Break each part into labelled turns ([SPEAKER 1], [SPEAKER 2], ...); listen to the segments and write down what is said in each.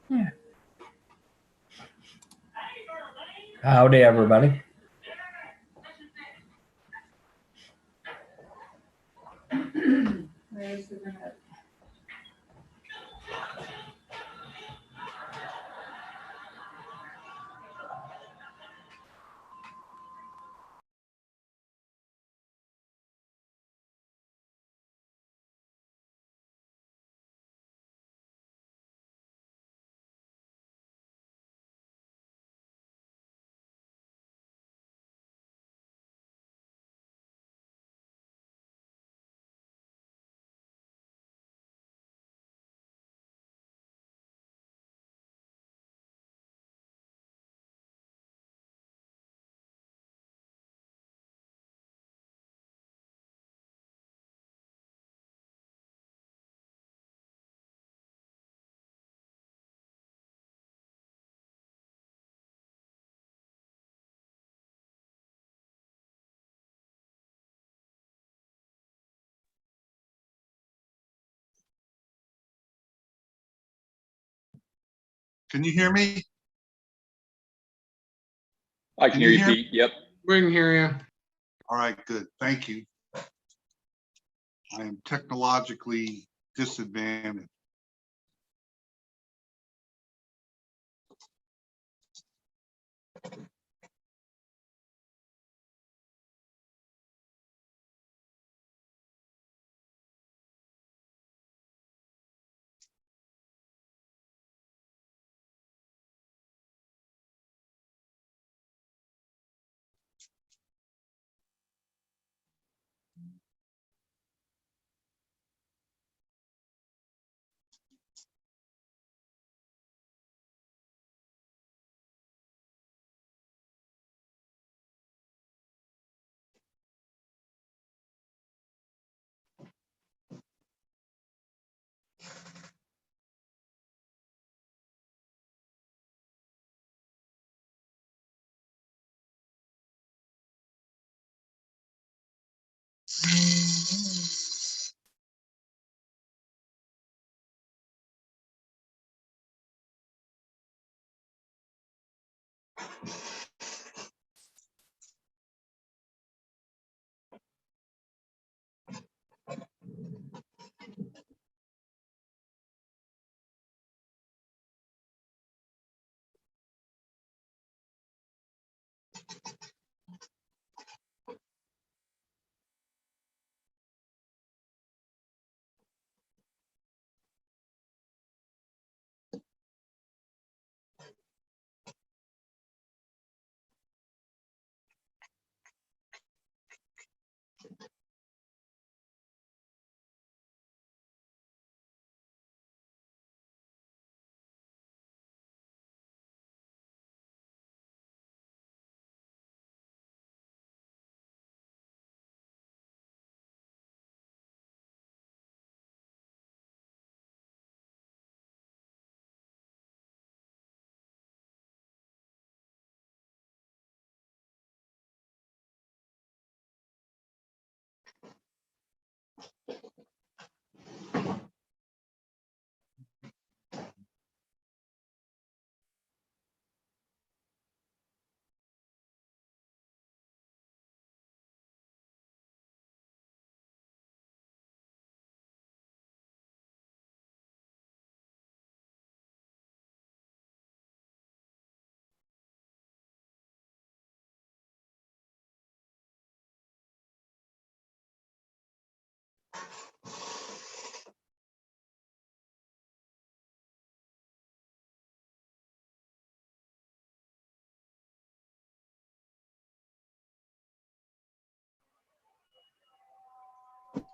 [SPEAKER 1] Yeah. Howdy, everybody.
[SPEAKER 2] Where's the remote?
[SPEAKER 3] Can you hear me?
[SPEAKER 4] I can hear you, Pete. Yep.
[SPEAKER 5] We can hear you.
[SPEAKER 3] All right, good. Thank you. I am technologically disadvantaged.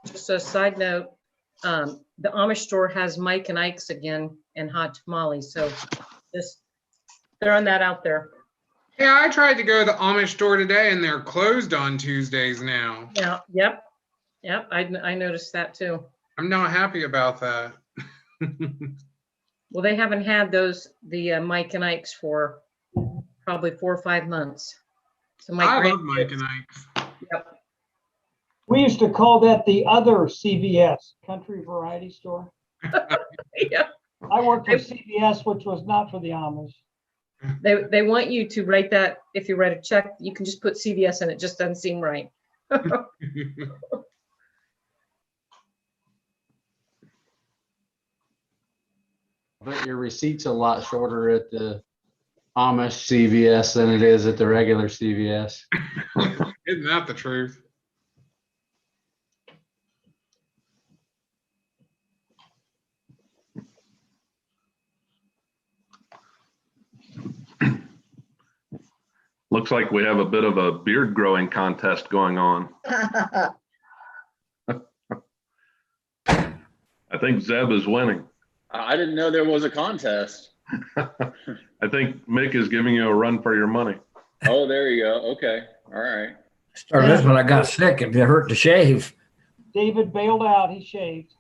[SPEAKER 6] Just a side note, the Amish store has Mike and Ike's again and hot tamales. So just throwing that out there.
[SPEAKER 5] Yeah, I tried to go to the Amish store today and they're closed on Tuesdays now.
[SPEAKER 6] Yeah. Yep. Yep. I noticed that too.
[SPEAKER 5] I'm not happy about that.
[SPEAKER 6] Well, they haven't had the Mike and Ike's for probably 4 or 5 months. So
[SPEAKER 5] I love Mike and Ike's.
[SPEAKER 6] Yep.
[SPEAKER 7] We used to call that the other CVS, Country Variety Store.
[SPEAKER 6] Yeah.
[SPEAKER 7] I worked for CVS, which was not for the Amish.
[SPEAKER 6] They want you to write that, if you write a check, you can just put CVS and it just doesn't seem right.
[SPEAKER 2] But your receipt's a lot shorter at the Amish CVS than it is at the regular CVS.
[SPEAKER 5] Isn't that the truth?
[SPEAKER 8] Looks like we have a bit of a beard growing contest going on. I think Zeb is winning.
[SPEAKER 4] I didn't know there was a contest.
[SPEAKER 8] I think Mick is giving you a run for your money.
[SPEAKER 4] Oh, there you go. Okay. All right.
[SPEAKER 1] Started this when I got sick. It hurt to shave.
[SPEAKER 7] David bailed out, he shaved.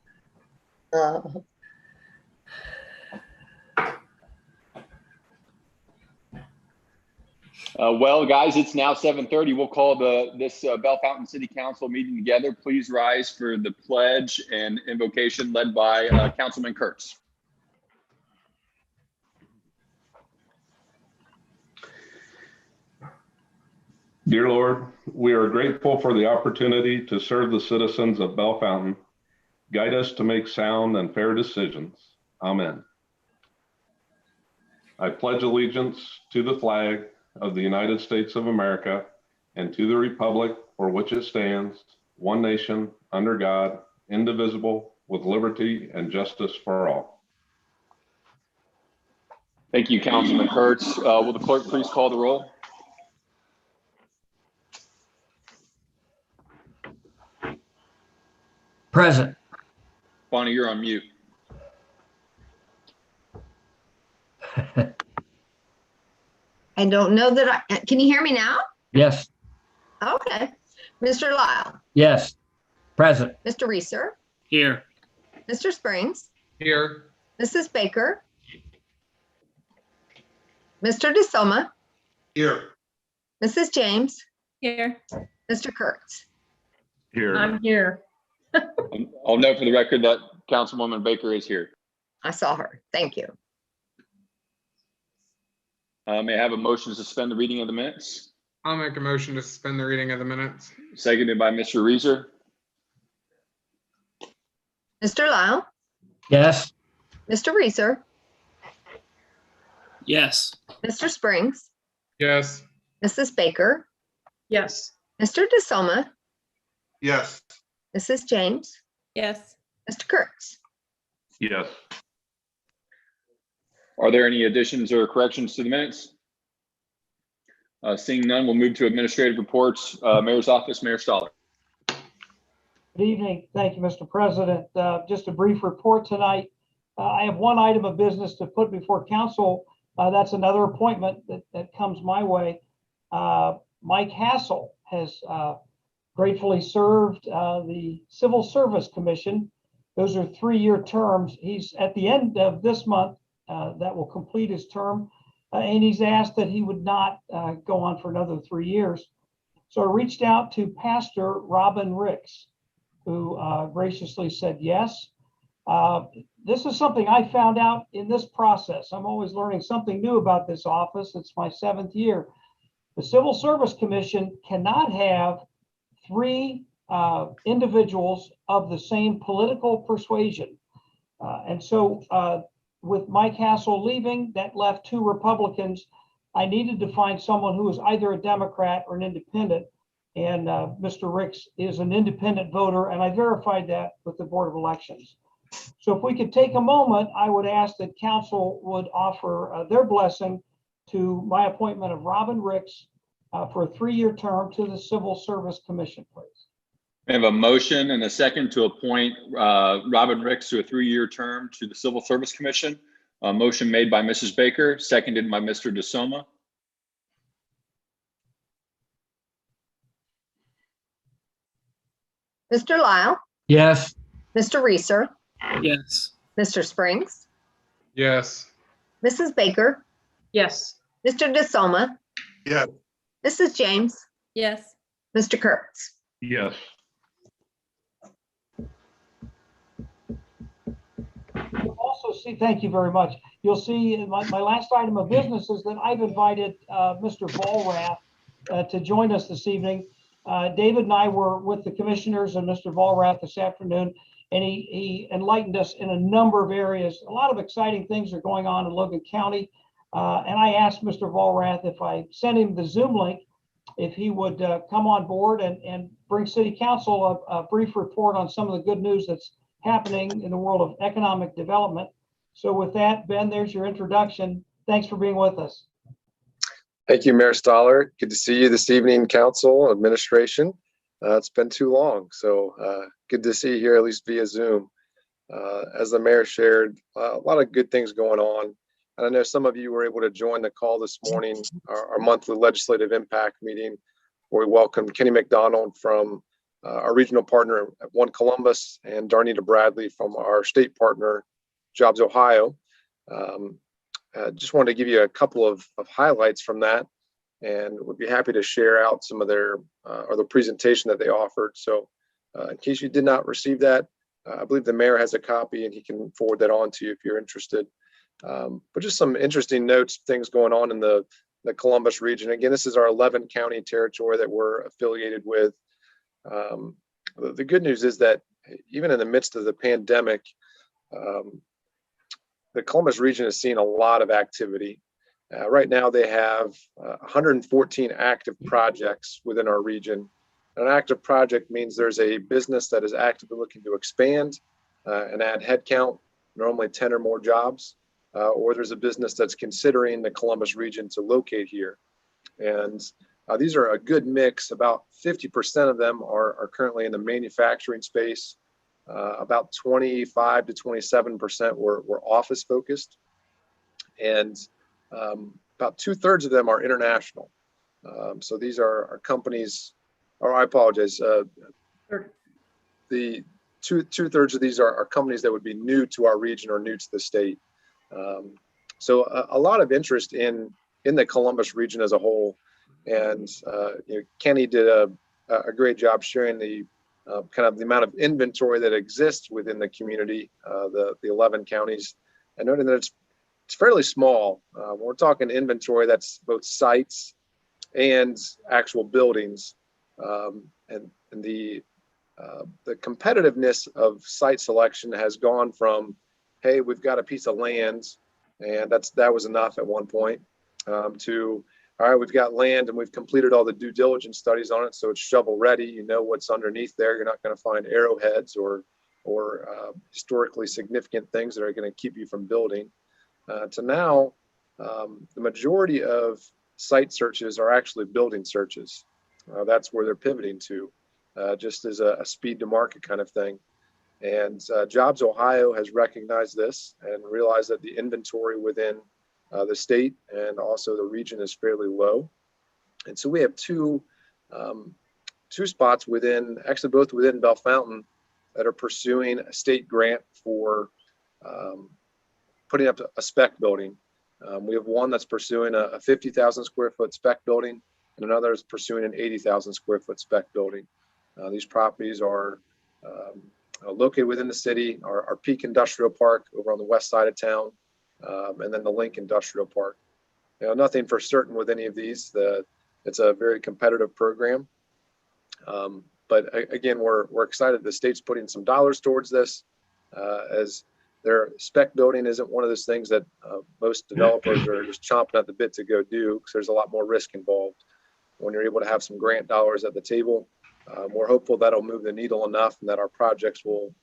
[SPEAKER 4] Well, guys, it's now 7:30. We'll call this Bellefontaine City Council meeting together. Please rise for the pledge and invocation led by Councilman Kurtz.
[SPEAKER 8] Dear Lord, we are grateful for the opportunity to serve the citizens of Bellefontaine. Guide us to make sound and fair decisions. Amen. I pledge allegiance to the flag of the United States of America and to the republic for which it stands, one nation, under God, indivisible, with liberty and justice for all.
[SPEAKER 4] Thank you, Councilman Kurtz. Will the clerk please call the roll?
[SPEAKER 1] Present.
[SPEAKER 4] Bonnie, you're on mute.
[SPEAKER 9] I don't know that can you hear me now?
[SPEAKER 1] Yes.
[SPEAKER 9] Okay. Mr. Lyle,
[SPEAKER 1] Yes. Present.
[SPEAKER 9] Mr. Reeser,
[SPEAKER 5] Here.
[SPEAKER 9] Mr. Springs,
[SPEAKER 5] Here.
[SPEAKER 9] Mrs. Baker, Mr. DeSoma,
[SPEAKER 3] Here.
[SPEAKER 9] Mrs. James,
[SPEAKER 6] Here.
[SPEAKER 9] Mr. Kurtz.
[SPEAKER 8] Here.
[SPEAKER 6] I'm here.
[SPEAKER 4] I'll note for the record that Councilwoman Baker is here.
[SPEAKER 9] I saw her. Thank you.
[SPEAKER 4] May I have a motion to suspend the reading of the minutes?
[SPEAKER 5] I'll make a motion to suspend the reading of the minutes.
[SPEAKER 4] Seconded by Mr. Reeser.
[SPEAKER 9] Mr. Lyle,
[SPEAKER 1] Yes.
[SPEAKER 9] Mr. Reeser,
[SPEAKER 5] Yes.
[SPEAKER 9] Mr. Springs,
[SPEAKER 5] Yes.
[SPEAKER 9] Mrs. Baker,
[SPEAKER 6] Yes.
[SPEAKER 9] Mr. DeSoma,
[SPEAKER 3] Yes.
[SPEAKER 9] Mrs. James,
[SPEAKER 10] Yes.
[SPEAKER 9] Mr. Kurtz.
[SPEAKER 8] Yes.
[SPEAKER 4] Are there any additions or corrections to the minutes? Seeing none, we'll move to administrative reports. Mayor's office, Mayor Stoller.
[SPEAKER 7] Good evening. Thank you, Mr. President. Just a brief report tonight. I have one item of business to put before council. That's another appointment that comes my way. Mike Hassel has gratefully served the Civil Service Commission. Those are 3-year terms. He's at the end of this month that will complete his term, and he's asked that he would not go on for another 3 years. So I reached out to Pastor Robin Ricks, who graciously said yes. This is something I found out in this process. I'm always learning something new about this office. It's my 7th year. The Civil Service Commission cannot have 3 individuals of the same political persuasion. And so with Mike Hassel leaving, that left 2 Republicans. I needed to find someone who was either a Democrat or an independent. And Mr. Ricks is an independent voter, and I verified that with the Board of Elections. So if we could take a moment, I would ask that council would offer their blessing to my appointment of Robin Ricks for a 3-year term to the Civil Service Commission, please.
[SPEAKER 4] We have a motion and a second to appoint Robin Ricks to a 3-year term to the Civil Service Commission. A motion made by Mrs. Baker, seconded by Mr. DeSoma.
[SPEAKER 9] Mr. Lyle,
[SPEAKER 1] Yes.
[SPEAKER 9] Mr. Reeser,
[SPEAKER 5] Yes.
[SPEAKER 9] Mr. Springs,
[SPEAKER 5] Yes.
[SPEAKER 9] Mrs. Baker,
[SPEAKER 6] Yes.
[SPEAKER 9] Mr. DeSoma,
[SPEAKER 3] Yes.
[SPEAKER 9] Mrs. James,
[SPEAKER 10] Yes.
[SPEAKER 9] Mr. Kurtz.
[SPEAKER 8] Yes.
[SPEAKER 7] I've also see, thank you very much. You'll see my last item of business is that I've invited Mr. Vollrath to join us this evening. David and I were with the commissioners and Mr. Vollrath this afternoon, and he enlightened us in a number of areas. A lot of exciting things are going on in Logan County. And I asked Mr. Vollrath if I sent him the Zoom link, if he would come on board and bring City Council a brief report on some of the good news that's happening in the world of economic development. So with that, Ben, there's your introduction. Thanks for being with us.
[SPEAKER 10] Thank you, Mayor Stoller. Good to see you this evening, Council, Administration. It's been too long, so good to see you here, at least via Zoom. As the Mayor shared, a lot of good things going on. And I know some of you were able to join the call this morning, our monthly legislative impact meeting, where we welcomed Kenny McDonald from our regional partner at One Columbus and Darnita Bradley from our state partner, Jobs Ohio. Just wanted to give you a couple of highlights from that, and would be happy to share out some of their or the presentation that they offered. So in case you did not receive that, I believe the mayor has a copy and he can forward that on to you if you're interested. But just some interesting notes, things going on in the Columbus region. Again, this is our 11 county territory that we're affiliated with. The good news is that even in the midst of the pandemic, the Columbus region has seen a lot of activity. Right now they have 114 active projects within our region. An active project means there's a business that is actively looking to expand and add headcount, normally 10 or more jobs, or there's a business that's considering the Columbus region to locate here. And these are a good mix. About 50% of them are currently in the manufacturing space. About 25 to 27% were office focused. And about 2/3 of them are international. So these are companies, or I apologize. The two-thirds of these are companies that would be new to our region or new to the state. So a lot of interest in the Columbus region as a whole. And Kenny did a great job sharing the kind of the amount of inventory that exists within the community, the 11 counties, and noting that it's fairly small. When we're talking inventory, that's both sites and actual buildings, and the competitiveness of site selection has gone from, hey, we've got a piece of land, and that was enough at one point, to, all right, we've got land and we've completed all the due diligence studies on it, so it's shovel ready. You know what's underneath there. You're not going to find arrowheads or historically significant things that are going to keep you from building. To now, the majority of site searches are actually building searches. That's where they're pivoting to, just as a speed to market kind of thing. And Jobs Ohio has recognized this and realized that the inventory within the state and also the region is fairly low. And so we have two spots within, actually both within Bellefontaine, that are pursuing a state grant for putting up a spec building. We have one that's pursuing a 50,000 square foot spec building, and another is pursuing an 80,000 square foot spec building. These properties are located within the city, our Peak Industrial Park over on the west side of town, and then the Link Industrial Park. Nothing for certain with any of these. It's a very competitive program. But again, we're excited the state's putting some dollars towards this, as their spec building isn't one of those things that most developers are just chomping at the bit to go do, because there's a lot more risk involved. When you're able to have some grant dollars at the table, we're hopeful that'll move the needle enough and that our projects will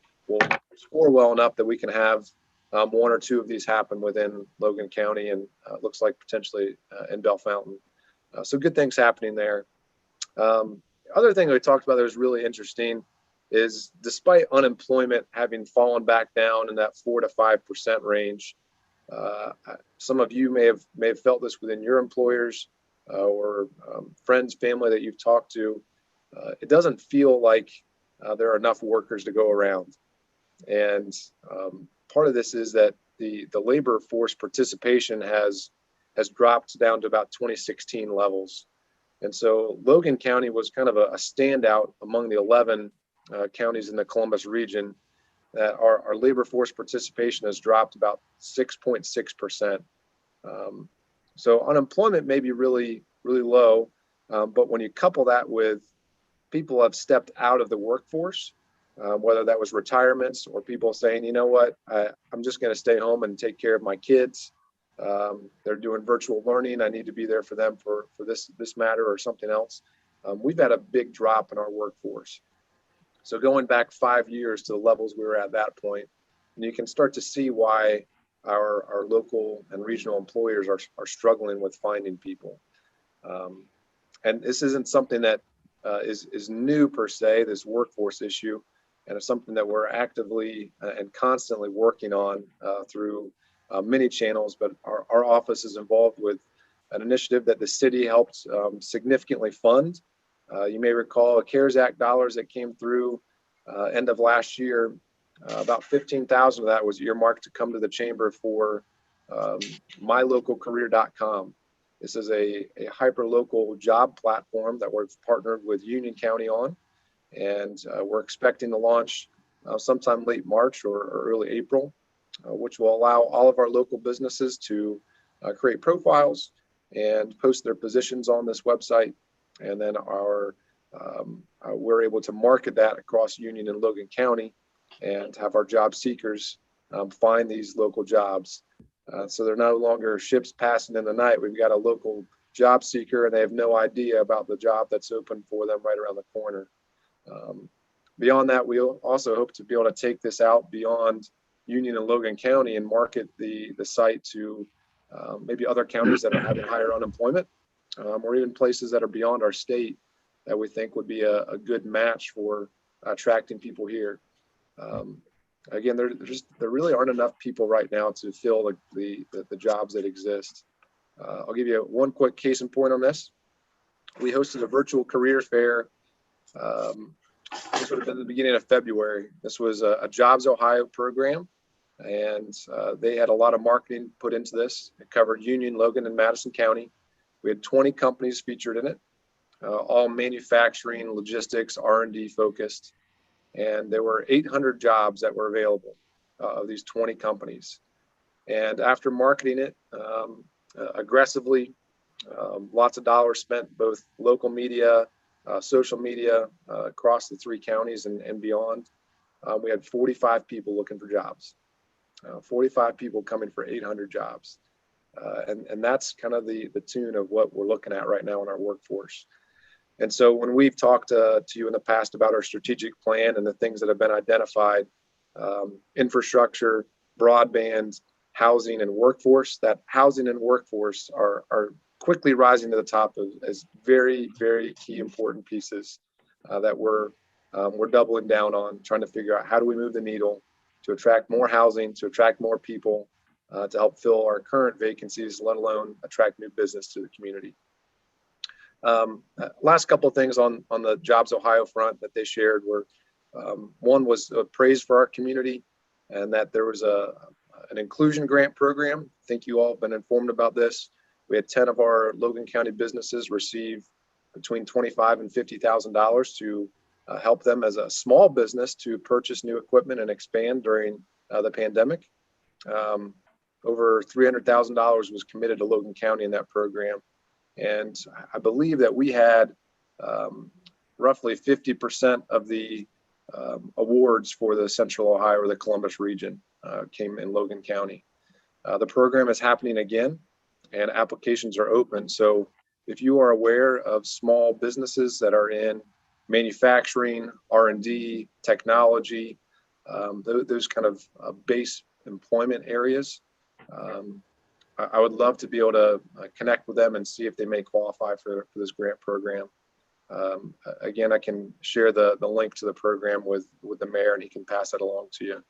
[SPEAKER 10] score well enough that we can have one or two of these happen within Logan County, and looks like potentially in Bellefontaine. So good things happening there. Other thing we talked about that was really interesting is, despite unemployment having fallen back down in that 4 to 5% range, some of you may have felt this within your employers or friends, family that you've talked to. It doesn't feel like there are enough workers to go around. And part of this is that the labor force participation has dropped down to about 2016 levels. And so Logan County was kind of a standout among the 11 counties in the Columbus region. that our labor force participation has dropped about 6.6%. So unemployment may be really, really low, but when you couple that with people have stepped out of the workforce, whether that was retirements or people saying, you know what, I'm just going to stay home and take care of my kids. They're doing virtual learning. I need to be there for them for this matter or something else. We've had a big drop in our workforce. So going back 5 years to the levels we were at that point, and you can start to see why our local and regional employers are struggling with finding people. And this isn't something that is new per se, this workforce issue, and it's something that we're actively and constantly working on through many channels, but our office is involved with an initiative that the city helped significantly fund. You may recall a CARES Act dollars that came through end of last year. About 15,000 of that was earmarked to come to the chamber for mylocalcareer.com. This is a hyper-local job platform that we've partnered with Union County on, and we're expecting to launch sometime late March or early April, which will allow all of our local businesses to create profiles and post their positions on this website. And then we're able to market that across Union and Logan County and have our job seekers find these local jobs. So they're no longer ships passing in the night. We've got a local job seeker and they have no idea about the job that's open for them right around the corner. Beyond that, we also hope to be able to take this out beyond Union and Logan County and market the site to maybe other counties that are having higher unemployment, or even places that are beyond our state that we think would be a good match for attracting people here. Again, there really aren't enough people right now to fill the jobs that exist. I'll give you one quick case in point on this. We hosted a virtual career fair. This would have been the beginning of February. This was a Jobs Ohio program, and they had a lot of marketing put into this. It covered Union, Logan, and Madison County. We had 20 companies featured in it, all manufacturing, logistics, R&D focused. And there were 800 jobs that were available of these 20 companies. And after marketing it aggressively, lots of dollars spent, both local media, social media across the 3 counties and beyond. We had 45 people looking for jobs, 45 people coming for 800 jobs. And that's kind of the tune of what we're looking at right now in our workforce. And so when we've talked to you in the past about our strategic plan and the things that have been identified, infrastructure, broadband, housing, and workforce, that housing and workforce are quickly rising to the top as very, very key important pieces that we're doubling down on, trying to figure out how do we move the needle to attract more housing, to attract more people, to help fill our current vacancies, let alone attract new business to the community. Last couple of things on the Jobs Ohio front that they shared were, one was praise for our community and that there was an inclusion grant program. I think you all have been informed about this. We had 10 of our Logan County businesses receive between $25,000 and $50,000 to help them as a small business to purchase new equipment and expand during the pandemic. Over $300,000 was committed to Logan County in that program. And I believe that we had roughly 50% of the awards for the Central Ohio or the Columbus region came in Logan County. The program is happening again and applications are open. So if you are aware of small businesses that are in manufacturing, R&D, technology, those kind of base employment areas, I would love to be able to connect with them and see if they may qualify for this grant program. Again, I can share the link to the program with the mayor and he can pass that along to you.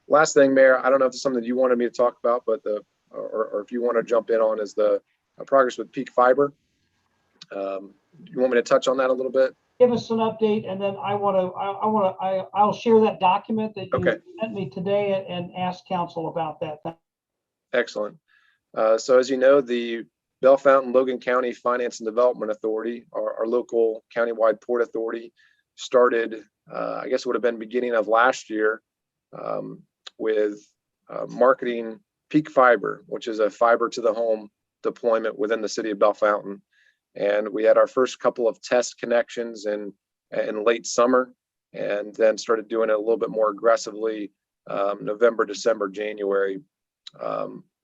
[SPEAKER 10] Last thing, Mayor, I don't know if it's something that you wanted me to talk about, but or if you want to jump in on is the progress with Peak Fiber. You want me to touch on that a little bit?
[SPEAKER 7] Give us an update, and then I'll share that document that you sent me today and ask council about that.
[SPEAKER 10] Excellent. So as you know, the Bellefontaine Logan County Finance and Development Authority, our local countywide port authority, started, I guess it would have been beginning of last year, with marketing Peak Fiber, which is a fiber to the home deployment within the city of Bellefontaine. And we had our first couple of test connections in late summer, and then started doing it a little bit more aggressively November, December, January.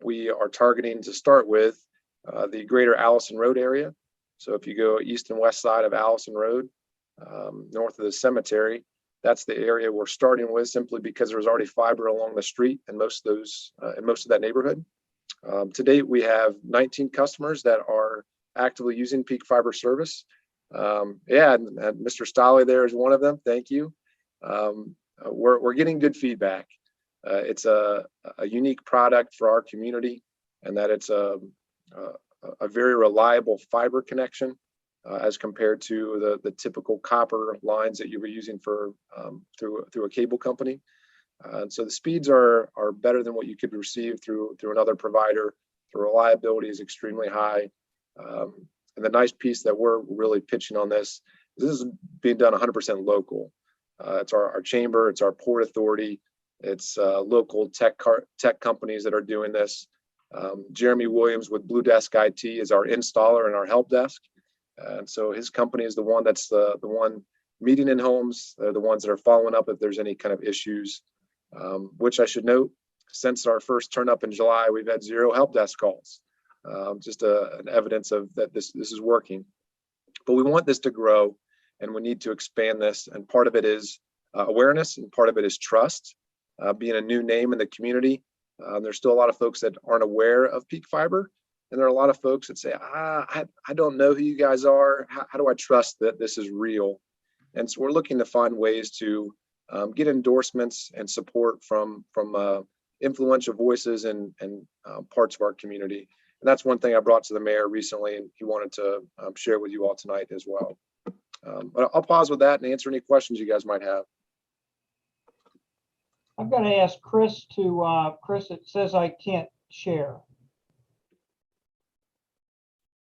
[SPEAKER 10] We are targeting to start with the greater Allison Road area. So if you go east and west side of Allison Road, north of the cemetery, that's the area we're starting with, simply because there's already fiber along the street in most of that neighborhood. To date, we have 19 customers that are actively using Peak Fiber service. And Mr. Stolle there is one of them. Thank you. We're getting good feedback. It's a unique product for our community, and that it's a very reliable fiber connection as compared to the typical copper lines that you were using for through a cable company. And so the speeds are better than what you could receive through another provider. The reliability is extremely high. And the nice piece that we're really pitching on this is being done 100% local. It's our chamber, it's our port authority, it's local tech companies that are doing this. Jeremy Williams with Blue Desk IT is our installer and our help desk. And so his company is the one that's the one meeting in homes. They're the ones that are following up if there's any kind of issues, which I should note, since our first turn up in July, we've had 0 help desk calls. Just an evidence of that this is working. But we want this to grow, and we need to expand this. And part of it is awareness, and part of it is trust. Being a new name in the community, there's still a lot of folks that aren't aware of Peak Fiber. And there are a lot of folks that say, I don't know who you guys are. How do I trust that this is real? And so we're looking to find ways to get endorsements and support from influential voices and parts of our community. And that's one thing I brought to the mayor recently, and he wanted to share with you all tonight as well. But I'll pause with that and answer any questions you guys might have.
[SPEAKER 7] I've got to ask Chris Chris, it says I can't share.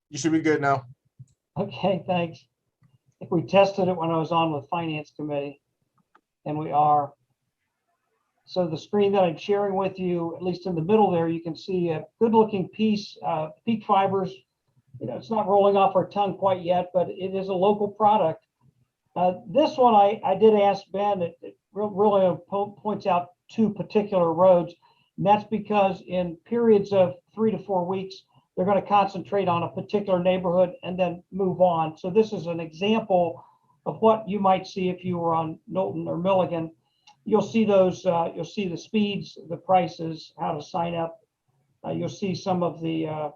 [SPEAKER 11] You should be good now.
[SPEAKER 7] Okay, thanks. I think we tested it when I was on with Finance Committee, and we are. So the screen that I'm sharing with you, at least in the middle there, you can see a good looking piece, Peak Fibers. You know, it's not rolling off our tongue quite yet, but it is a local product. This one I did ask Ben, it really points out 2 particular roads. And that's because in periods of 3 to 4 weeks, they're going to concentrate on a particular neighborhood and then move on. So this is an example of what you might see if you were on Knowlton or Milligan. You'll see those, you'll see the speeds, the prices, how to sign up. You'll see some of the,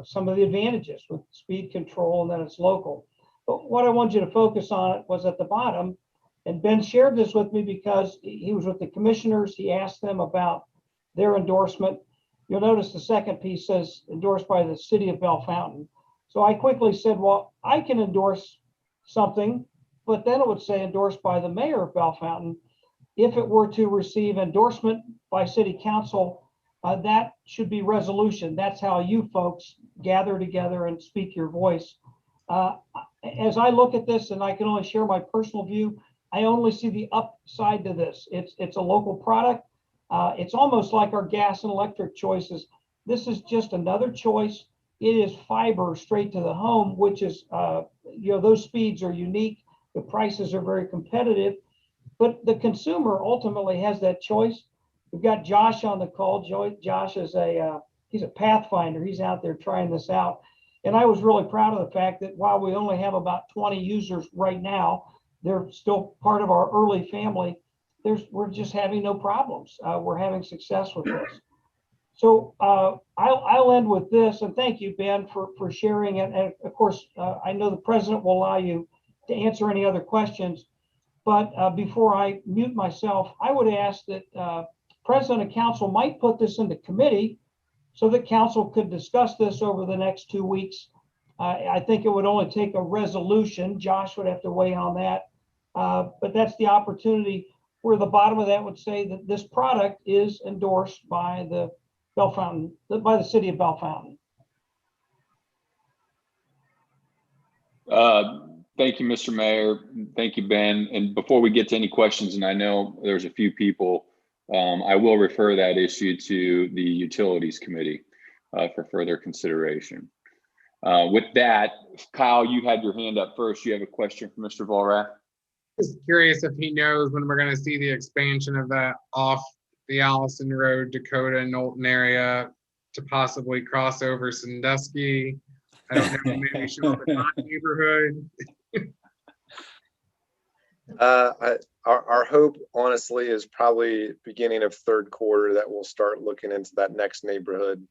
[SPEAKER 7] some of the advantages with speed control, and then it's local. But what I want you to focus on was at the bottom, and Ben shared this with me because he was with the commissioners. He asked them about their endorsement. You'll notice the second piece says endorsed by the city of Bellefontaine. So I quickly said, well, I can endorse something, but then it would say endorsed by the mayor of Bellefontaine. If it were to receive endorsement by city council, that should be resolution. That's how you folks gather together and speak your voice. As I look at this, and I can only share my personal view, I only see the upside to this. It's a local product. It's almost like our gas and electric choices. This is just another choice. It is fiber straight to the home, which is, those speeds are unique. The prices are very competitive, but the consumer ultimately has that choice. We've got Josh on the call. Josh is he's a pathfinder. He's out there trying this out. And I was really proud of the fact that while we only have about 20 users right now, they're still part of our early family. We're just having no problems. We're having success with this. So I'll end with this, and thank you, Ben, for sharing it. And of course, I know the president will allow you to answer any other questions. But before I mute myself, I would ask that president and council might put this into committee so that council could discuss this over the next 2 weeks. I think it would only take a resolution. Josh would have to weigh on that. But that's the opportunity where the bottom of that would say that this product is endorsed by the city of Bellefontaine.
[SPEAKER 4] Thank you, Mr. Mayor. Thank you, Ben. And before we get to any questions, and I know there's a few people, I will refer that issue to the Utilities Committee for further consideration. With that, Kyle, you had your hand up first. You have a question for Mr. Volrath?
[SPEAKER 5] Just curious if he knows when we're going to see the expansion of that off the Allison Road, Dakota, Knowlton area to possibly cross over Sandusky. I don't know, maybe show up in my neighborhood.
[SPEAKER 10] Our hope, honestly, is probably beginning of third quarter that we'll start looking into that next neighborhood.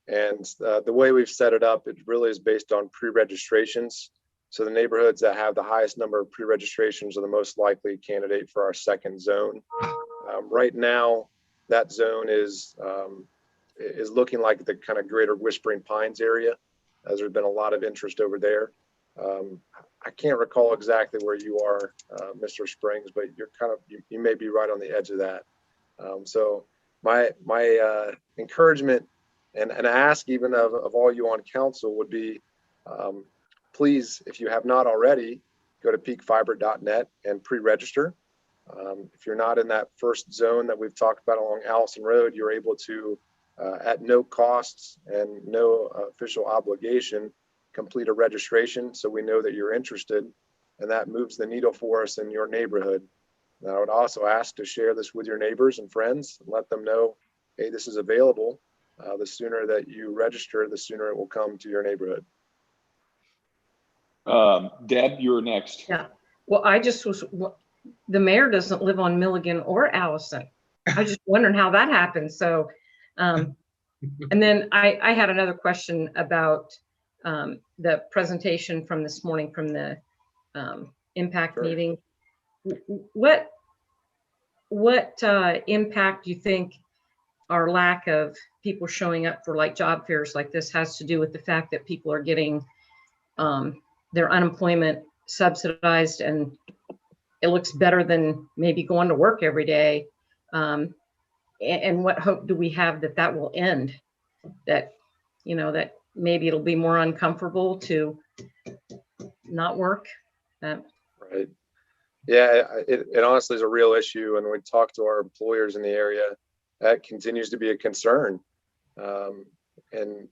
[SPEAKER 10] And the way we've set it up, it really is based on pre-registrations. So the neighborhoods that have the highest number of pre-registrations are the most likely candidate for our second zone. Right now, that zone is looking like the kind of greater Whispering Pines area, as there's been a lot of interest over there. I can't recall exactly where you are, Mr. Springs, but you're kind of, you may be right on the edge of that. So my encouragement and ask even of all you on council would be, please, if you have not already, go to peakfiber.net and pre-register. If you're not in that first zone that we've talked about along Allison Road, you're able to, at no costs and no official obligation, complete a registration so we know that you're interested, and that moves the needle for us in your neighborhood. Now, I would also ask to share this with your neighbors and friends and let them know, hey, this is available. The sooner that you register, the sooner it will come to your neighborhood.
[SPEAKER 4] Deb, you're next.
[SPEAKER 6] Yeah. Well, the mayor doesn't live on Milligan or Allison. I was just wondering how that happened. So, and then I had another question about the presentation from this morning from the impact meeting. What impact do you think our lack of people showing up for like job fairs like this has to do with the fact that people are getting their unemployment subsidized, and it looks better than maybe going to work every day? And what hope do we have that that will end? That, you know, that maybe it'll be more uncomfortable to not work?
[SPEAKER 10] Right. Yeah, it honestly is a real issue. And we talk to our employers in the area, that continues to be a concern. And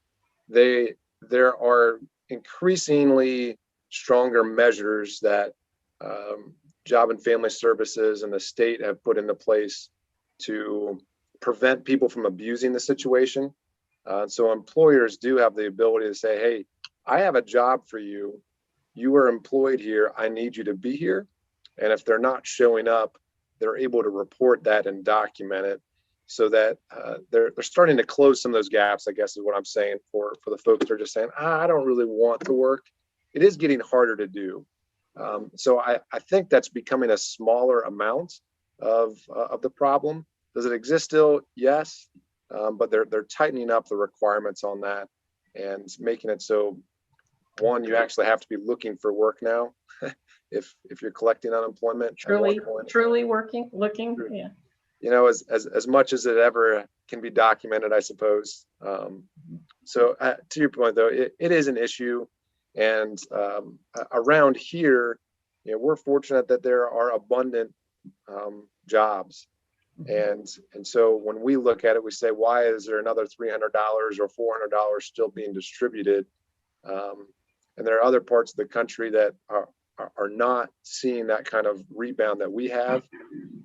[SPEAKER 10] there are increasingly stronger measures that Job and Family Services and the state have put into place to prevent people from abusing the situation. So employers do have the ability to say, hey, I have a job for you. You are employed here. I need you to be here. And if they're not showing up, they're able to report that and document it, so that they're starting to close some of those gaps, I guess is what I'm saying, for the folks that are just saying, I don't really want to work. It is getting harder to do. So I think that's becoming a smaller amount of the problem. Does it exist still? Yes. But they're tightening up the requirements on that and making it so, one, you actually have to be looking for work now. if you're collecting unemployment.
[SPEAKER 6] Truly looking. Yeah.
[SPEAKER 10] You know, as much as it ever can be documented, I suppose. So to your point, though, it is an issue. And around here, you know, we're fortunate that there are abundant jobs. And so when we look at it, we say, why is there another $300 or $400 still being distributed? And there are other parts of the country that are not seeing that kind of rebound that we have.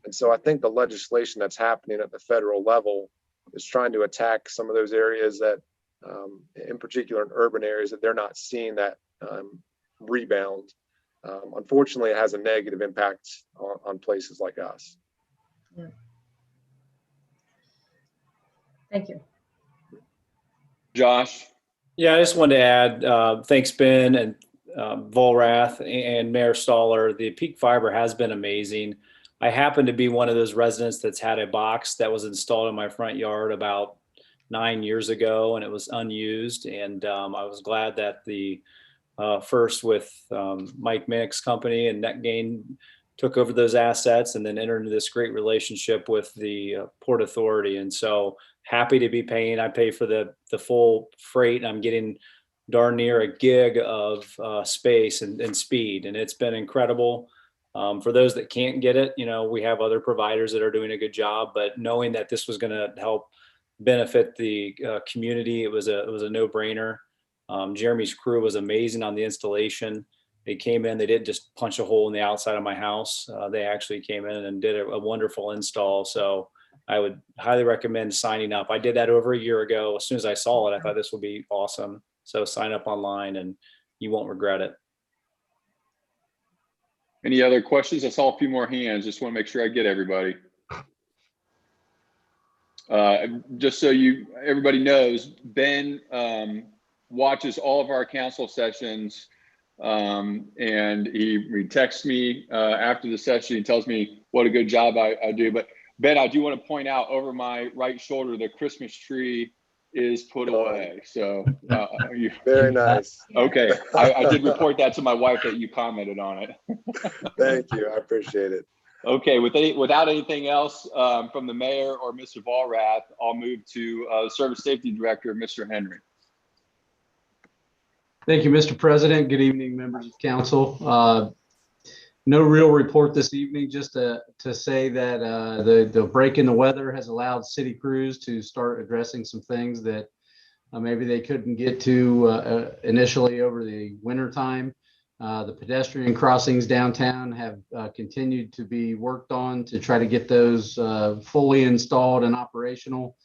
[SPEAKER 10] And so I think the legislation that's happening at the federal level is trying to attack some of those areas that, in particular in urban areas, that they're not seeing that rebound. Unfortunately, it has a negative impact on places like us.
[SPEAKER 6] Yeah. Thank you.
[SPEAKER 4] Josh?
[SPEAKER 12] Yeah, I just wanted to add, thanks, Ben and Volrath and Mayor Stoller. The Peak Fiber has been amazing. I happen to be one of those residents that's had a box that was installed in my front yard about 9 years ago, and it was unused. And I was glad that the first with Mike Minnick's company and NetGain took over those assets and then entered into this great relationship with the Port Authority. And so happy to be paying. I pay for the full freight. I'm getting darn near a gig of space and speed, and it's been incredible. For those that can't get it, we have other providers that are doing a good job, but knowing that this was going to help benefit the community, it was a no-brainer. Jeremy's crew was amazing on the installation. They came in, they didn't just punch a hole in the outside of my house. They actually came in and did a wonderful install. So I would highly recommend signing up. I did that over a year ago. As soon as I saw it, I thought this would be awesome. So sign up online and you won't regret it.
[SPEAKER 4] Any other questions? I saw a few more hands. Just want to make sure I get everybody. Just so everybody knows, Ben watches all of our council sessions, and he texts me after the session. He tells me what a good job I do. But Ben, I do want to point out over my right shoulder, the Christmas tree is put away. So
[SPEAKER 10] Very nice.
[SPEAKER 4] Okay, I did report that to my wife that you commented on it.
[SPEAKER 10] Thank you. I appreciate it.
[SPEAKER 4] Okay, without anything else from the mayor or Mr. Vollrath, I'll move to the Service Safety Director, Mr. Henry.
[SPEAKER 2] Thank you, Mr. President. Good evening, members of council. No real report this evening, just to say that the break in the weather has allowed city crews to start addressing some things that maybe they couldn't get to initially over the winter time. The pedestrian crossings downtown have continued to be worked on to try to get those fully installed and operational.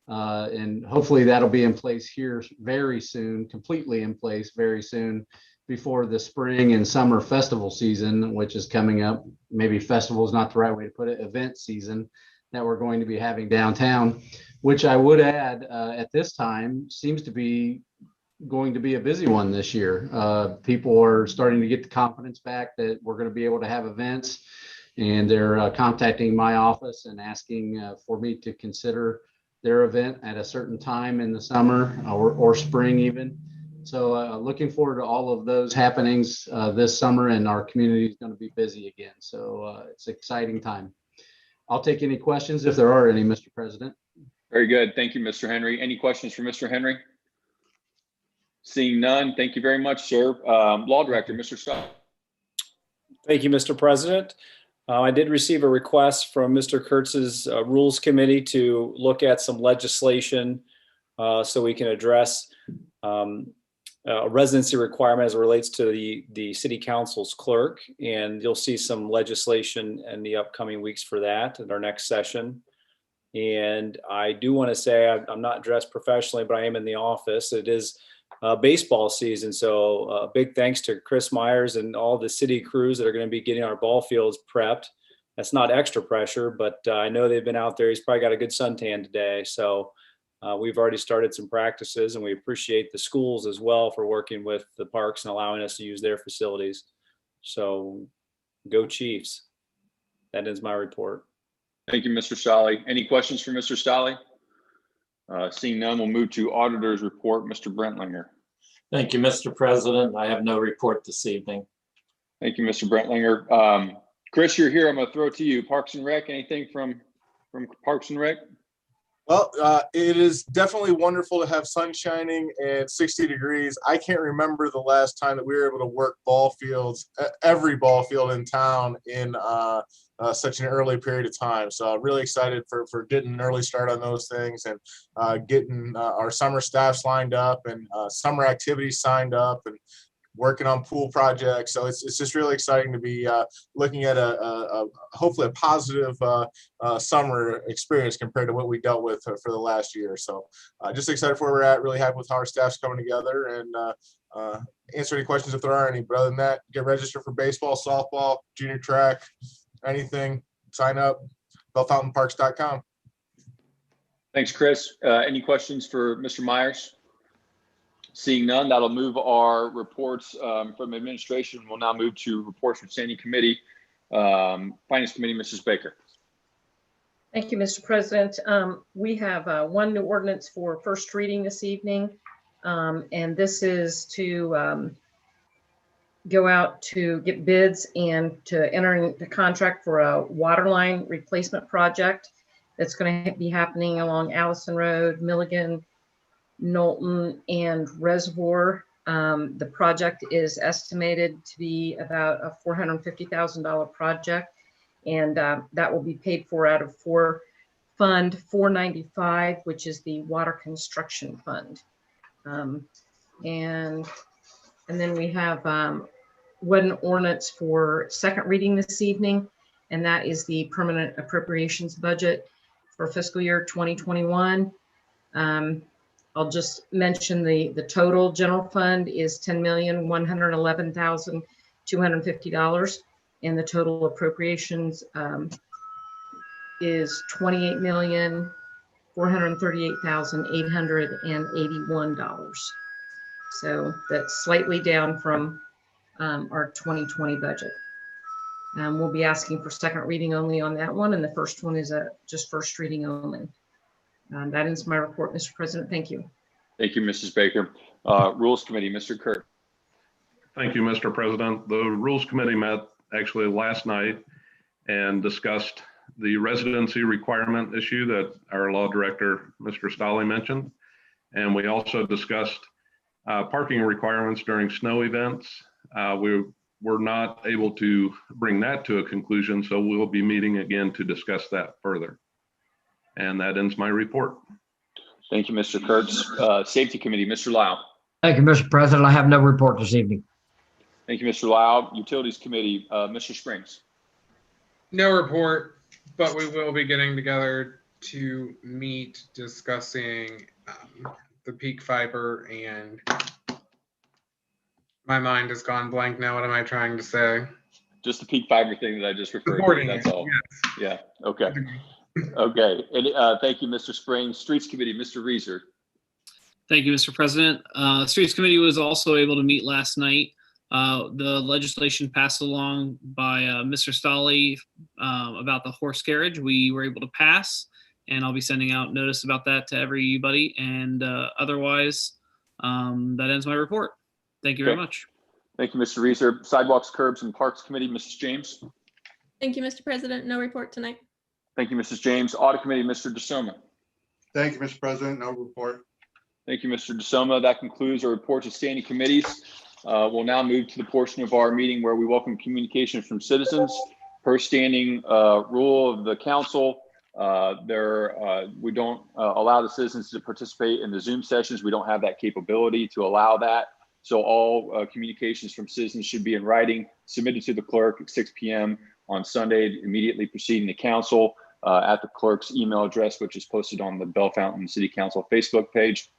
[SPEAKER 2] And hopefully that'll be in place here very soon, completely in place very soon, before the spring and summer festival season, which is coming up. Maybe festival is not the right way to put it, event season that we're going to be having downtown, which I would add at this time seems to be going to be a busy one this year. People are starting to get the confidence back that we're going to be able to have events, and they're contacting my office and asking for me to consider their event at a certain time in the summer or spring even. So looking forward to all of those happenings this summer, and our community is going to be busy again. So it's an exciting time. I'll take any questions if there are any, Mr. President.
[SPEAKER 4] Very good. Thank you, Mr. Henry. Any questions for Mr. Henry? Seeing none, thank you very much, sir. Law Director, Mr. Shaw.
[SPEAKER 12] Thank you, Mr. President. I did receive a request from Mr. Kurtz's Rules Committee to look at some legislation so we can address a residency requirement as it relates to the city council's clerk. And you'll see some legislation in the upcoming weeks for that at our next session. And I do want to say I'm not dressed professionally, but I am in the office. It is baseball season. So big thanks to Chris Myers and all the city crews that are going to be getting our ball fields prepped. That's not extra pressure, but I know they've been out there. He's probably got a good suntan today. So we've already started some practices, and we appreciate the schools as well for working with the parks and allowing us to use their facilities. So go Chiefs. That is my report.
[SPEAKER 4] Thank you, Mr. Stolle. Any questions for Mr. Stolle? Seeing none, we'll move to Auditor's report, Mr. Brentlinger.
[SPEAKER 13] Thank you, Mr. President. I have no report this evening.
[SPEAKER 4] Thank you, Mr. Brentlinger. Chris, you're here. I'm going to throw it to you. Parks and Rec, anything from Parks and Rec?
[SPEAKER 11] Well, it is definitely wonderful to have sun shining and 60 degrees. I can't remember the last time that we were able to work ball fields, every ball field in town in such an early period of time. So I'm really excited for getting an early start on those things and getting our summer staffs lined up and summer activities signed up and working on pool projects. So it's just really exciting to be looking at a hopefully a positive summer experience compared to what we dealt with for the last year. So just excited for where we're at, really happy with how our staff's coming together, and answer any questions if there are any. But other than that, get registered for baseball, softball, junior track, anything, sign up, bellefontainparks.com.
[SPEAKER 4] Thanks, Chris. Any questions for Mr. Myers? Seeing none, that'll move our reports from administration. We'll now move to reports from Standing Committee. Finance Committee, Mrs. Baker.
[SPEAKER 6] Thank you, Mr. President. We have one new ordinance for first reading this evening, and this is to go out to get bids and to enter into contract for a water line replacement project that's going to be happening along Allison Road, Milligan, Knowlton, and Reservoir The project is estimated to be about a $450,000 project, and that will be paid for out of Fund 495, which is the Water Construction Fund. And then we have one ordinance for second reading this evening, and that is the permanent appropriations budget for fiscal year 2021. I'll just mention the total general fund is $10,111,250, and the total appropriations is $28,438,881. So that's slightly down from our 2020 budget. We'll be asking for second reading only on that one, and the first one is just first reading only. That ends my report, Mr. President. Thank you.
[SPEAKER 4] Thank you, Mrs. Baker. Rules Committee, Mr. Kurt.
[SPEAKER 8] Thank you, Mr. President. The Rules Committee met actually last night and discussed the residency requirement issue that our Law Director, Mr. Stolle, mentioned. And we also discussed parking requirements during snow events. We were not able to bring that to a conclusion, so we'll be meeting again to discuss that further. And that ends my report.
[SPEAKER 4] Thank you, Mr. Kurtz. Safety Committee, Mr. Lau.
[SPEAKER 1] Thank you, Mr. President. I have no report this evening.
[SPEAKER 4] Thank you, Mr. Lau. Utilities Committee, Mr. Springs.
[SPEAKER 5] No report, but we will be getting together to meet discussing the peak fiber, and my mind has gone blank now. What am I trying to say?
[SPEAKER 4] Just the peak fiber thing that I just referred to, that's all.
[SPEAKER 5] Yes.
[SPEAKER 4] Yeah, okay. Okay, and thank you, Mr. Springs. Streets Committee, Mr. Reeser.
[SPEAKER 14] Thank you, Mr. President. Streets Committee was also able to meet last night. The legislation passed along by Mr. Stolle about the horse carriage, we were able to pass, and I'll be sending out notice about that to everybody. And otherwise, that ends my report. Thank you very much.
[SPEAKER 4] Thank you, Mr. Reeser. Sidewalks, Curbs, and Parks Committee, Mrs. James.
[SPEAKER 15] Thank you, Mr. President. No report tonight.
[SPEAKER 4] Thank you, Mrs. James. Audit Committee, Mr. DeSoma.
[SPEAKER 3] Thank you, Mr. President. No report.
[SPEAKER 4] Thank you, Mr. DeSoma. That concludes our report to standing committees. We'll now move to the portion of our meeting where we welcome communication from citizens. Per standing rule of the council, we don't allow the citizens to participate in the Zoom sessions. We don't have that capability to allow that. So all communications from citizens should be in writing, submitted to the clerk at 6 p.m. on Sunday, immediately preceding the council at the clerk's email address, which is posted on the Bellefontaine City Council Facebook page.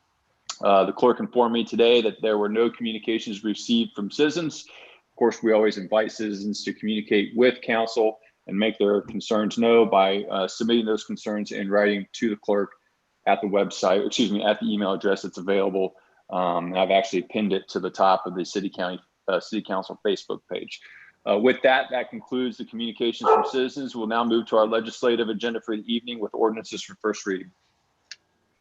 [SPEAKER 4] The clerk informed me today that there were no communications received from citizens. Of course, we always invite citizens to communicate with council and make their concerns known by submitting those concerns in writing to the clerk at the website, excuse me, at the email address that's available. I've actually pinned it to the top of the City Council Facebook page. With that, that concludes the communications from citizens. We'll now move to our legislative agenda for the evening with ordinances for first reading.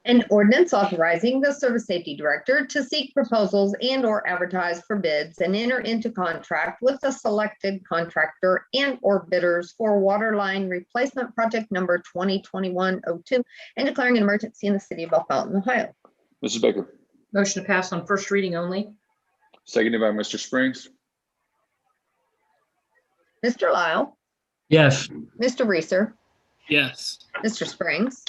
[SPEAKER 9] An ordinance authorizing the Service Safety Director to seek proposals and/or advertise for bids and enter into contract with the selected contractor and/or bidders for water line replacement project number 2021-02 and declaring an emergency in the city of Bellefontaine, Ohio.
[SPEAKER 4] Mrs. Baker.
[SPEAKER 6] Motion to pass on first reading only.
[SPEAKER 4] Seconded by Mr. Springs.
[SPEAKER 9] Mr. Lyle,
[SPEAKER 1] Yes.
[SPEAKER 9] Mr. Reeser,
[SPEAKER 14] Yes.
[SPEAKER 9] Mr. Springs,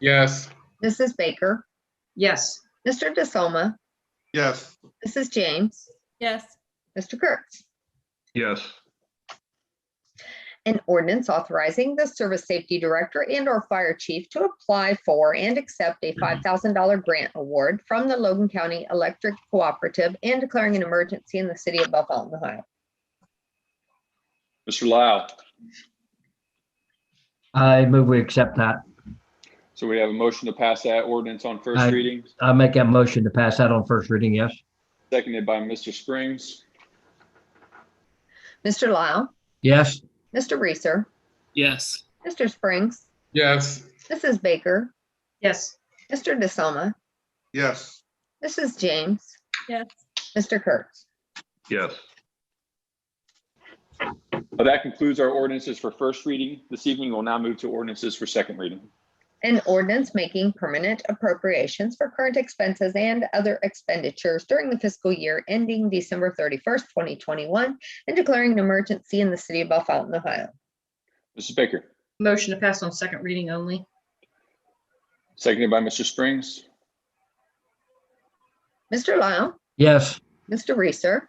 [SPEAKER 5] Yes.
[SPEAKER 9] Mrs. Baker,
[SPEAKER 6] Yes.
[SPEAKER 9] Mr. DeSoma,
[SPEAKER 3] Yes.
[SPEAKER 9] Mrs. James,
[SPEAKER 15] Yes.
[SPEAKER 9] Mr. Kurtz.
[SPEAKER 8] Yes.
[SPEAKER 9] An ordinance authorizing the Service Safety Director and/or Fire Chief to apply for and accept a $5,000 grant award from the Logan County Electric Cooperative and declaring an emergency in the city of Bellefontaine, Ohio.
[SPEAKER 4] Mr. Lyle.
[SPEAKER 1] I move we accept that.
[SPEAKER 4] So we have a motion to pass that ordinance on first reading.
[SPEAKER 1] I make that motion to pass that on first reading, yes.
[SPEAKER 4] Seconded by Mr. Springs.
[SPEAKER 9] Mr. Lyle,
[SPEAKER 1] Yes.
[SPEAKER 9] Mr. Reeser,
[SPEAKER 14] Yes.
[SPEAKER 9] Mr. Springs,
[SPEAKER 5] Yes.
[SPEAKER 9] Mrs. Baker,
[SPEAKER 6] Yes.
[SPEAKER 9] Mr. DeSoma,
[SPEAKER 3] Yes.
[SPEAKER 9] Mrs. James,
[SPEAKER 15] Yes.
[SPEAKER 9] Mr. Kurtz.
[SPEAKER 8] Yes.
[SPEAKER 4] That concludes our ordinances for first reading. This evening, we'll now move to ordinances for second reading.
[SPEAKER 9] An ordinance making permanent appropriations for current expenses and other expenditures during the fiscal year ending December 31st, 2021, and declaring an emergency in the city of Bellefontaine, Ohio.
[SPEAKER 4] Mrs. Baker,
[SPEAKER 6] Motion to pass on second reading only.
[SPEAKER 4] seconded by Mr. Springs.
[SPEAKER 9] Mr. Lau,
[SPEAKER 1] Yes.
[SPEAKER 9] Mr. Reeser,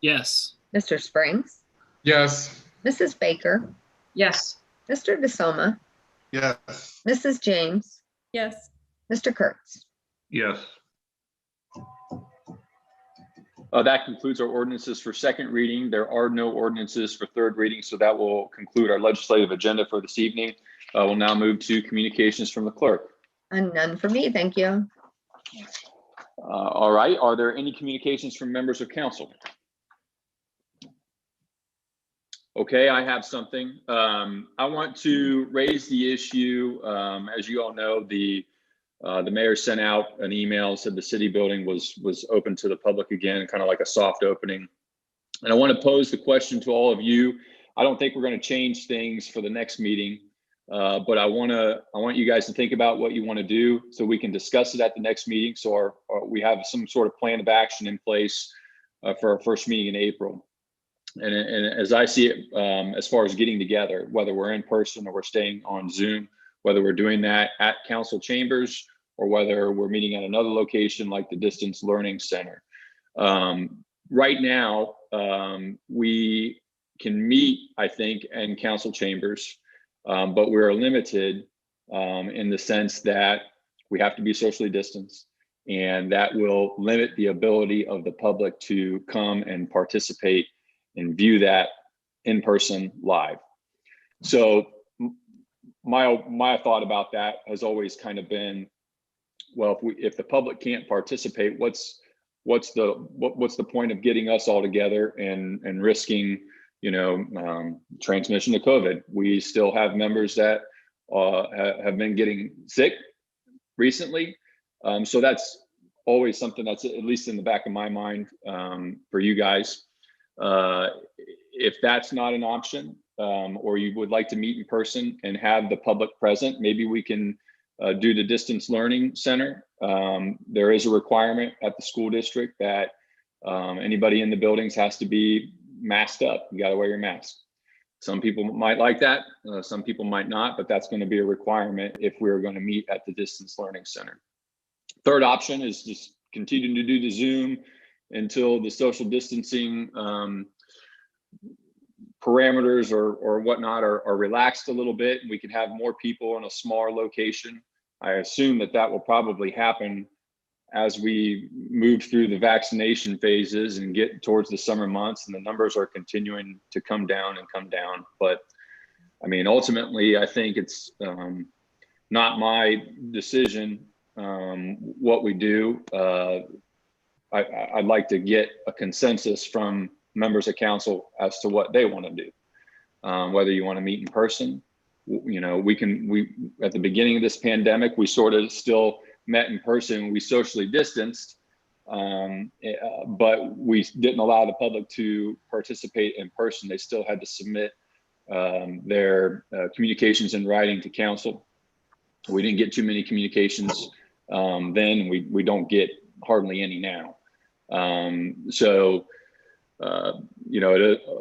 [SPEAKER 14] Yes.
[SPEAKER 9] Mr. Springs,
[SPEAKER 5] Yes.
[SPEAKER 9] Mrs. Baker,
[SPEAKER 6] Yes.
[SPEAKER 9] Mr. DeSoma,
[SPEAKER 3] yes,
[SPEAKER 9] Mrs. James,
[SPEAKER 15] Yes.
[SPEAKER 9] Mr. Kurtz.
[SPEAKER 8] Yes.
[SPEAKER 4] That concludes our ordinances for second reading. There are no ordinances for third reading, so that will conclude our legislative agenda for this evening. We'll now move to communications from the clerk.
[SPEAKER 9] And none for me, thank you.
[SPEAKER 4] All right, are there any communications from members of council? Okay, I have something. I want to raise the issue. As you all know, the mayor sent out an email, said the city building was open to the public again, kind of like a soft opening. And I want to pose the question to all of you. I don't think we're going to change things for the next meeting, but I want you guys to think about what you want to do so we can discuss it at the next meeting. So we have some sort of plan of action in place for our first meeting in April. And as I see it, as far as getting together, whether we're in person or we're staying on Zoom, whether we're doing that at council chambers or whether we're meeting at another location like the Distance Learning Center. Right now, we can meet, I think, in council chambers, but we're limited in the sense that we have to be socially distanced, and that will limit the ability of the public to come and participate and view that in person live. So my thought about that has always kind of been, well, if the public can't participate, what's the point of getting us all together and risking, transmission of COVID? We still have members that have been getting sick recently. So that's always something that's at least in the back of my mind for you guys. If that's not an option, or you would like to meet in person and have the public present, maybe we can do the Distance Learning Center. There is a requirement at the school district that anybody in the buildings has to be masked up. You got to wear your mask. Some people might like that. Some people might not, but that's going to be a requirement if we're going to meet at the Distance Learning Center. Third option is just continuing to do the Zoom until the social distancing parameters or whatnot are relaxed a little bit, and we can have more people in a smaller location. I assume that will probably happen as we move through the vaccination phases and get towards the summer months, and the numbers are continuing to come down. But I mean, ultimately, I think it's not my decision what we do. I'd like to get a consensus from members of council as to what they want to do. Whether you want to meet in person, we at the beginning of this pandemic, we sort of still met in person. We socially distanced, but we didn't allow the public to participate in person. They still had to submit their communications in writing to council. We didn't get too many communications then. We don't get hardly any now.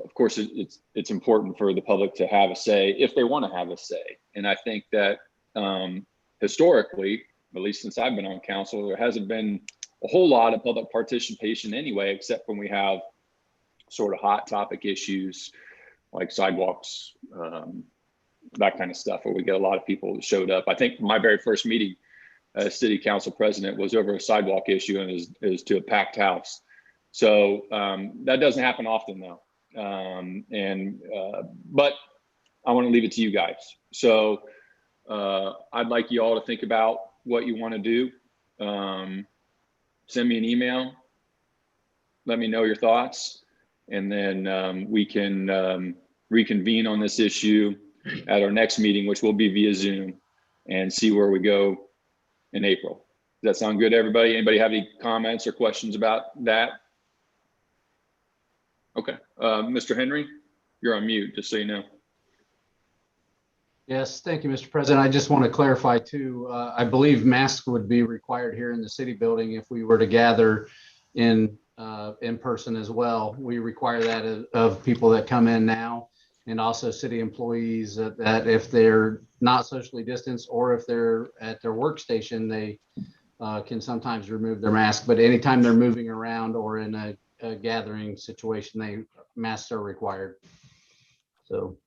[SPEAKER 4] Of course, it's important for the public to have a say if they want to have a say. And I think that historically, at least since I've been on council, there hasn't been a whole lot of public participation anyway, except when we have sort of hot topic issues like sidewalks, that kind of stuff, where we get a lot of people that showed up. I think my very first meeting as city council president was over a sidewalk issue, and it was to a packed house. So that doesn't happen often though. But I want to leave it to you guys. So I'd like you all to think about what you want to do. Send me an email. Let me know your thoughts. And then we can reconvene on this issue at our next meeting, which will be via Zoom, and see where we go in April. Does that sound good to everybody? Anybody have any comments or questions about that? Okay, Mr. Henry, you're on mute, just so you know.
[SPEAKER 2] Yes, thank you, Mr. President. I just want to clarify too, I believe masks would be required here in the city building if we were to gather in person as well. We require that of people that come in now, and also city employees that if they're not socially distanced or if they're at their workstation, they can sometimes remove their mask. But anytime they're moving around or in a gathering situation, masks are required. So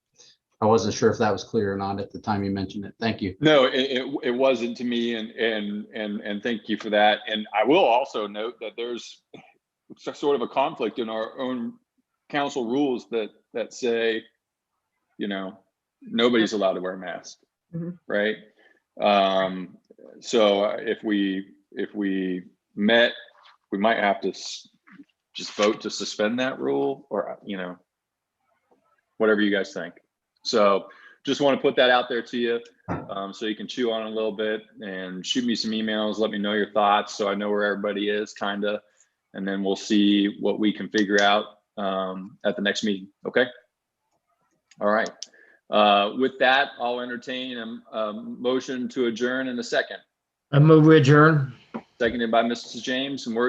[SPEAKER 2] I wasn't sure if that was clear or not at the time you mentioned it. Thank you.
[SPEAKER 4] No, it wasn't to me, and thank you for that. And I will also note that there's sort of a conflict in our own council rules that say, nobody's allowed to wear a mask, right? So if we met, we might have to just vote to suspend that rule, or whatever you guys think. So just want to put that out there to you, so you can chew on it a little bit and shoot me some emails. Let me know your thoughts so I know where everybody is, kind of, and then we'll see what we can figure out at the next meeting. Okay. All right. With that, I'll entertain a motion to adjourn in a second.
[SPEAKER 1] I move we adjourn.
[SPEAKER 4] Seconded by Mrs. James, and we're